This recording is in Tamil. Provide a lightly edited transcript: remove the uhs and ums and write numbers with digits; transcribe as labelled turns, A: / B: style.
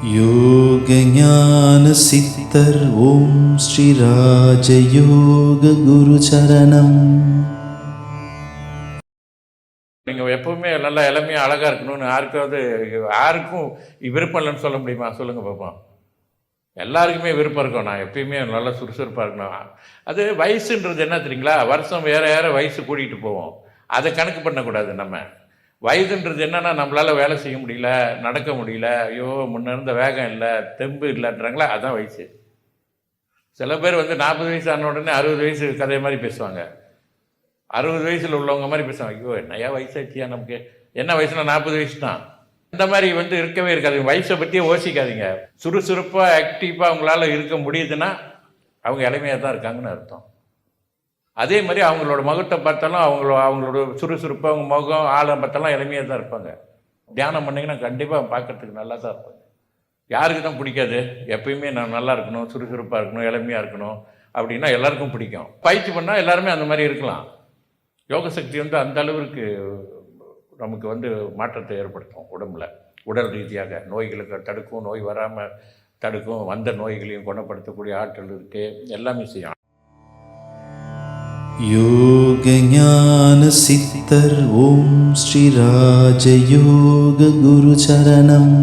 A: யோக ஞான சித்தர் ஓம் ஸ்ரீ ராஜயோக குரு சரணம்.
B: நீங்கள் எப்பவுமே நல்லா இளமையாக அழகாக இருக்கணும்னு யாருக்கும் விருப்பம் இல்லைன்னு சொல்ல முடியுமா? சொல்லுங்கள் பார்ப்போம். எல்லாருக்குமே விருப்பம் இருக்கும். நான் எப்பயுமே நல்லா சுறுசுறுப்பாக இருக்கணும். அது வயசுன்றது என்ன தெரியுங்களா? வருஷம் வேற வயசு கூட்டிகிட்டு போவோம். அதை கணக்கு பண்ணக்கூடாது. நம்ம வயதுன்றது என்னென்னா, நம்மளால் வேலை செய்ய முடியல, நடக்க முடியல, ஐயோ முன்ன இருந்த வேகம் இல்லை, தெம்பு இல்லைன்றாங்களா, அதுதான் வயசு. சில பேர் 40 வயசு ஆன உடனே 60 வயசு கதையை மாதிரி பேசுவாங்க. 60 வயசில் உள்ளவங்க மாதிரி பேசுவாங்க. ஐயோ என்னையா வயசாச்சியா, நமக்கு என்ன வயசுனா 40 வயசு தான். இந்த மாதிரி இருக்கவே இருக்காது. வயசை பற்றியே யோசிக்காதீங்க. சுறுசுறுப்பாக ஆக்டிவாக அவங்களால இருக்க முடியுதுன்னா அவங்க இளமையாக தான் இருக்காங்கன்னு அர்த்தம். அதே மாதிரி அவங்களோட முகத்தை பார்த்தாலும் அவங்களோட சுறுசுறுப்பு, அவங்க முகம் ஆளை பார்த்தாலும் இளமையாக தான் இருப்பாங்க. தியானம் பண்ணிங்கன்னா கண்டிப்பாக பார்க்குறதுக்கு நல்லா தான் இருப்பாங்க. யாருக்கு தான் பிடிக்காது? எப்பயுமே நான் நல்லா இருக்கணும், சுறுசுறுப்பாக இருக்கணும், இளமையாக இருக்கணும் அப்படின்னா எல்லாருக்கும் பிடிக்கும். பயிற்சி பண்ணால் எல்லாருமே அந்த மாதிரி இருக்கலாம். யோக சக்தி அந்த அளவிற்கு நமக்கு மாற்றத்தை ஏற்படுத்தும். உடல் ரீதியாக நோய்களுக்கு தடுக்கும், நோய் வராமல் தடுக்கும், வந்த நோய்களையும் குணப்படுத்தக்கூடிய ஆற்றல் இருக்குது, எல்லாமே செய்யும்.
A: யோக ஞான சித்தர் ஓம் ஸ்ரீ ராஜயோக குரு சரணம்.